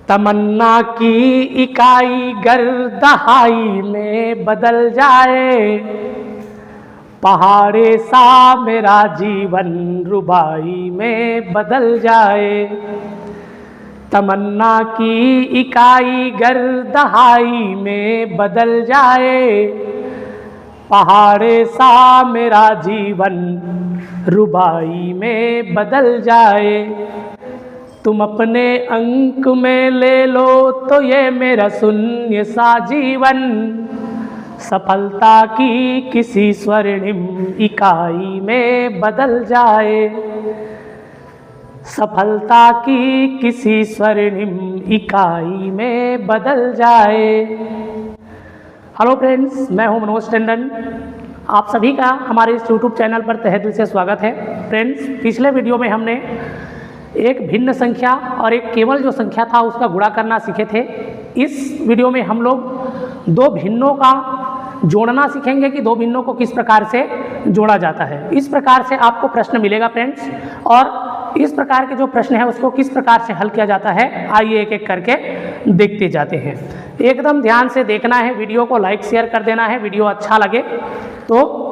तमन्ना की इकाई गर दहाई में बदल जाए, पहाड़े सा मेरा जीवन रुबाई में बदल जाए। तमन्ना की इकाई गर दहाई में बदल जाए, पहाड़े सा मेरा जीवन रुबाई में बदल जाए। तुम अपने अंक में ले लो तो ये मेरा शून्य सा जीवन सफलता की किसी स्वर्णिम इकाई में बदल जाए, सफलता की किसी स्वर्णिम इकाई में बदल जाए। हेलो फ्रेंड्स, मैं हूं मनोज टंडन। आप सभी का हमारे इस यूट्यूब चैनल पर तहे दिल से स्वागत है। फ्रेंड्स, पिछले वीडियो में हमने एक भिन्न संख्या और एक केवल जो संख्या था उसका गुणा करना सीखे थे। इस वीडियो में हम लोग दो भिन्नों का जोड़ना सीखेंगे कि दो भिन्नों को किस प्रकार से जोड़ा जाता है। इस प्रकार से आपको प्रश्न मिलेगा फ्रेंड्स, और इस प्रकार के जो प्रश्न है उसको किस प्रकार से हल किया जाता है आइए एक एक करके देखते जाते हैं। एकदम ध्यान से देखना है, वीडियो को लाइक शेयर कर देना है। वीडियो अच्छा लगे तो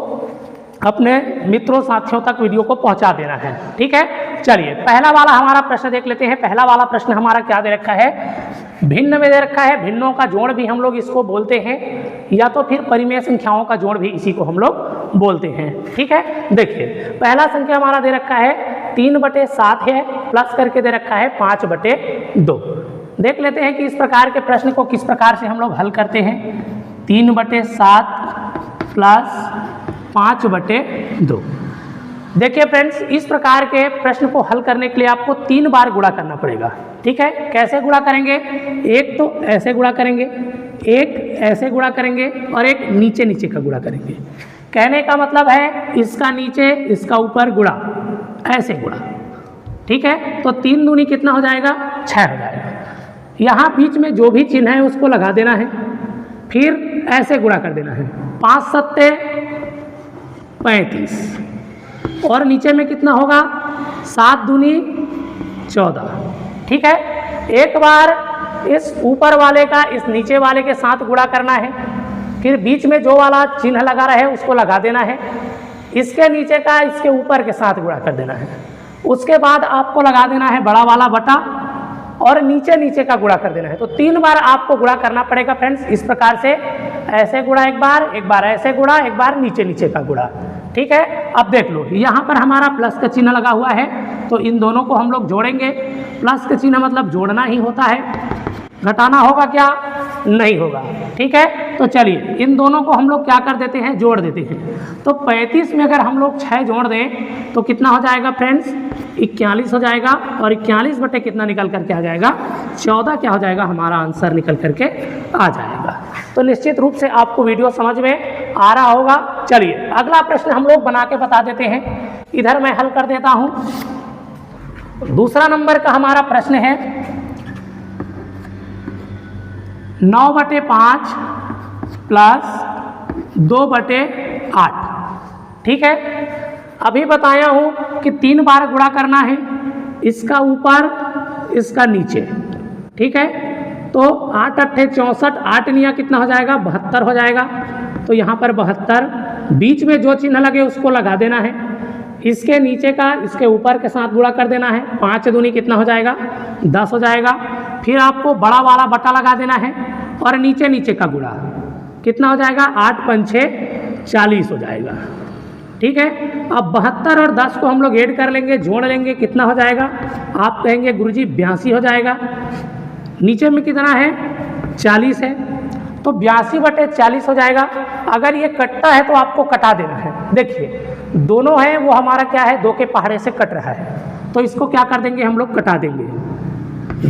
अपने मित्रों साथियों तक वीडियो को पहुंचा देना है, ठीक है। चलिए पहला वाला हमारा प्रश्न देख लेते हैं। पहला वाला प्रश्न हमारा क्या दे रखा है, भिन्न में दे रखा है। भिन्नों का जोड़ भी हम लोग इसको बोलते हैं, या तो फिर परिमेय संख्याओं का जोड़ भी इसी को हम लोग बोलते हैं, ठीक है। देखिए पहला संख्या हमारा दे रखा है 3/7 है, प्लस करके दे रखा है 5/2। देख लेते हैं कि इस प्रकार के प्रश्न को किस प्रकार से हम लोग हल करते हैं। 3/7 प्लस 5/2। देखिए फ्रेंड्स, इस प्रकार के प्रश्न को हल करने के लिए आपको 3 बार गुणा करना पड़ेगा, ठीक है। कैसे गुणा करेंगे, एक तो ऐसे गुणा करेंगे, एक ऐसे गुणा करेंगे और एक नीचे नीचे का गुणा करेंगे। कहने का मतलब है इसका नीचे इसका ऊपर गुणा, ऐसे गुणा, ठीक है। तो 3 दूनी कितना हो जाएगा, 6 हो जाएगा। यहाँ बीच में जो भी चिन्ह है उसको लगा देना है, फिर ऐसे गुणा कर देना है। 5 सत्ते 35 और नीचे में कितना होगा, 7 दूनी 14, ठीक है। एक बार इस ऊपर वाले का इस नीचे वाले के साथ गुणा करना है, फिर बीच में जो वाला चिन्ह लगा रहे उसको लगा देना है। इसके नीचे का इसके ऊपर के साथ गुणा कर देना है। उसके बाद आपको लगा देना है बड़ा वाला बटा और नीचे नीचे का गुणा कर देना है। तो 3 बार आपको गुणा करना पड़ेगा फ्रेंड्स। इस प्रकार से ऐसे गुणा एक बार ऐसे गुणा, एक बार नीचे नीचे का गुणा, ठीक है। अब देख लो यहाँ पर हमारा प्लस का चिन्ह लगा हुआ है, तो इन दोनों को हम लोग जोड़ेंगे। प्लस का चिन्ह मतलब जोड़ना ही होता है, घटाना होगा क्या, नहीं होगा, ठीक है। तो चलिए इन दोनों को हम लोग क्या कर देते हैं, जोड़ देते हैं। तो 35 में अगर हम लोग 6 जोड़ दें तो कितना हो जाएगा फ्रेंड्स, 41 हो जाएगा। और 41 बटे कितना निकल करके आ जाएगा, 14 क्या हो जाएगा, हमारा आंसर निकल करके आ जाएगा। तो निश्चित रूप से आपको वीडियो समझ में आ रहा होगा। चलिए अगला प्रश्न हम लोग बना के बता देते हैं। इधर मैं हल कर देता हूँ। दूसरा नंबर का हमारा प्रश्न है 9/5 प्लस 2/8, ठीक है। अभी बताया हूँ कि 3 बार गुणा करना है, इसका ऊपर इसका नीचे, ठीक है। तो 8 अट्ठे 64, 8 निया कितना हो जाएगा, 72 हो जाएगा। तो यहाँ पर 72, बीच में जो चिन्ह लगे उसको लगा देना है। इसके नीचे का इसके ऊपर के साथ गुणा कर देना है। 5 दूनी कितना हो जाएगा, 10 हो जाएगा। फिर आपको बड़ा वाला बटा लगा देना है और नीचे नीचे का गुणा कितना हो जाएगा, 8 पंचे 40 हो जाएगा, ठीक है। अब 72 और 10 को हम लोग ऐड कर लेंगे, जोड़ लेंगे, कितना हो जाएगा, आप कहेंगे गुरुजी 82 हो जाएगा। नीचे में कितना है, 40 है, तो 82/40 हो जाएगा। अगर ये कटता है तो आपको कटा देना है। देखिए दोनों हैं वो हमारा क्या है, 2 के पहाड़े से कट रहा है, तो इसको क्या कर देंगे, हम लोग कटा देंगे।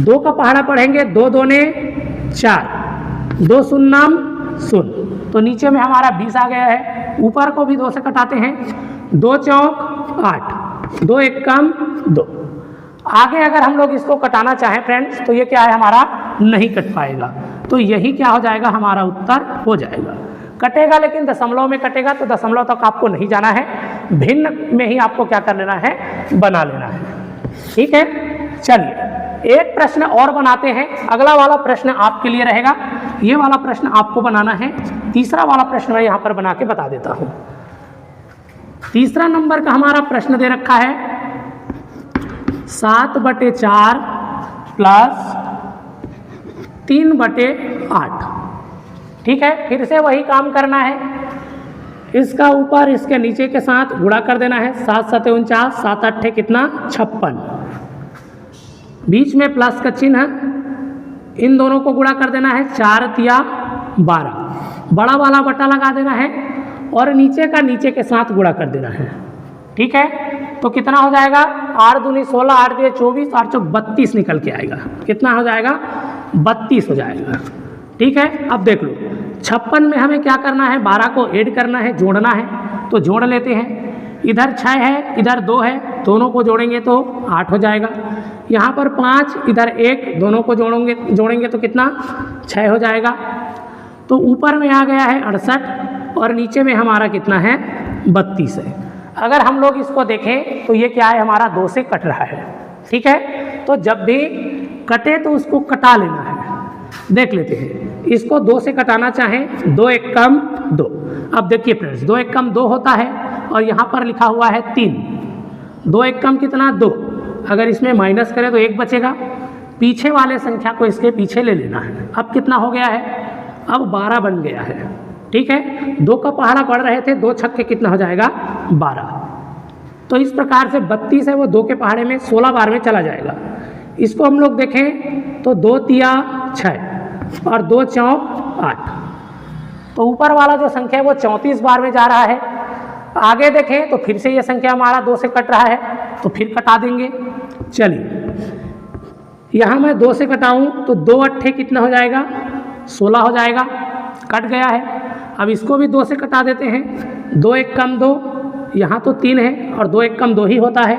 2 का पहाड़ा पढ़ेंगे, 2 दूने 4, 2 शून्यम 0, तो नीचे में हमारा 20 आ गया है। ऊपर को भी 2 से कटाते हैं, 2 चौक 8, 2 एकम 2। आगे अगर हम लोग इसको कटाना चाहें फ्रेंड्स तो ये क्या है, हमारा नहीं कट पाएगा। तो यही क्या हो जाएगा, हमारा उत्तर हो जाएगा। कटेगा लेकिन दशमलव में कटेगा, तो दशमलव तक आपको नहीं जाना है, भिन्न में ही आपको क्या कर लेना है, बना लेना है, ठीक है। चलिए एक प्रश्न और बनाते हैं, अगला वाला प्रश्न आपके लिए रहेगा, ये वाला प्रश्न आपको बनाना है। तीसरा वाला प्रश्न मैं यहाँ पर बना के बता देता हूँ। तीसरा नंबर का हमारा प्रश्न दे रखा है 7/4 प्लस 3/8। ठीक है, फिर से वही काम करना है, इसका ऊपर इसके नीचे के साथ गुणा कर देना है। 7 7 49, 7 8 कितना 56, बीच में प्लस का चिन्ह, इन दोनों को गुणा कर देना है। 4 तिया 12, बड़ा वाला बटा लगा देना है और नीचे का नीचे के साथ गुणा कर देना है। ठीक है, तो कितना हो जाएगा 8 दूनी 16, 8 दिए 24, 8 चौक 32 निकल के आएगा। कितना हो जाएगा 32 हो जाएगा। ठीक है, अब देख लो 56 में हमें क्या करना है, 12 को ऐड करना है, जोड़ना है, तो जोड़ लेते हैं। इधर 6 है, इधर 2 है, दोनों को जोड़ेंगे तो 8 हो जाएगा। यहाँ पर 5, इधर 1, दोनों को जोड़ेंगे तो कितना 6 हो जाएगा। तो ऊपर में आ गया है 68 और नीचे में हमारा कितना है 32 है। अगर हम लोग इसको देखें तो ये क्या है, हमारा 2 से कट रहा है। ठीक है, तो जब भी कटे तो उसको कटा लेना है। देख लेते हैं, इसको 2 से कटाना चाहें, 2 1 कम 2। अब देखिए फ्रेंड्स, 2 1 कम 2 होता है और यहाँ पर लिखा हुआ है 3। 2 1 कम कितना 2, अगर इसमें माइनस करें तो 1 बचेगा। पीछे वाले संख्या को इसके पीछे ले लेना है। अब कितना हो गया है, अब 12 बन गया है। ठीक है, 2 का पहाड़ा पड़ रहे थे, 2 छक्के कितना हो जाएगा 12। तो इस प्रकार से 32 है वो 2 के पहाड़े में 16 बार में चला जाएगा। इसको हम लोग देखें तो 2 तिया 6 और 2 चौक 8, तो ऊपर वाला जो संख्या है वो 34 बार में जा रहा है। आगे देखें तो फिर से ये संख्या हमारा 2 से कट रहा है, तो फिर कटा देंगे। चलिए, यहाँ मैं 2 से कटाऊँ तो 2 8 कितना हो जाएगा 16 हो जाएगा, कट गया है। अब इसको भी 2 से कटा देते हैं। 2 1 कम 2, यहाँ तो 3 है और 2 1 कम 2 ही होता है।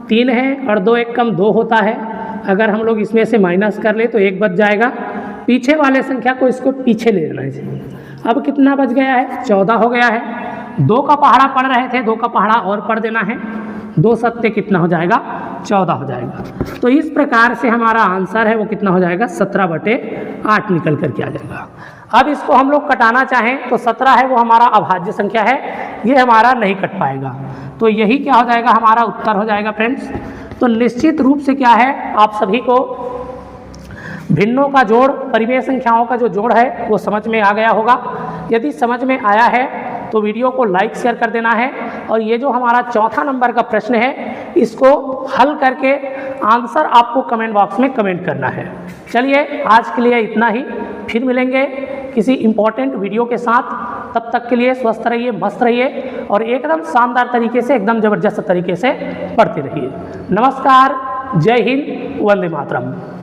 3 है और 2 1 कम 2 होता है। अगर हम लोग इसमें से माइनस कर ले तो 1 बच जाएगा। पीछे वाले संख्या को इसको पीछे ले लेना है। अब कितना बच गया है 14 हो गया है। 2 का पहाड़ा पड़ रहे थे, 2 का पहाड़ा और पड़ देना है। 2 सत्ते कितना हो जाएगा 14 हो जाएगा। तो इस प्रकार से हमारा आंसर है वो कितना हो जाएगा 17/8 निकल करके आ जाएगा। अब इसको हम लोग कटाना चाहें तो 17 है वो हमारा अभाज्य संख्या है, ये हमारा नहीं कट पाएगा। तो यही क्या हो जाएगा, हमारा उत्तर हो जाएगा फ्रेंड्स। तो निश्चित रूप से क्या है, आप सभी को भिन्नों का जोड़, परिमेय संख्याओं का जो जोड़ है वो समझ में आ गया होगा। यदि समझ में आया है तो वीडियो को लाइक शेयर कर देना है। और ये जो हमारा चौथा नंबर का प्रश्न है इसको हल करके आंसर आपको कमेंट बॉक्स में कमेंट करना है। चलिए, आज के लिए इतना ही, फिर मिलेंगे किसी इम्पोर्टेंट वीडियो के साथ। तब तक के लिए स्वस्थ रहिए, मस्त रहिए और एकदम शानदार तरीके से, एकदम ज़बरदस्त तरीके से पढ़ते रहिए। नमस्कार, जय हिंद, वंदे मातरम।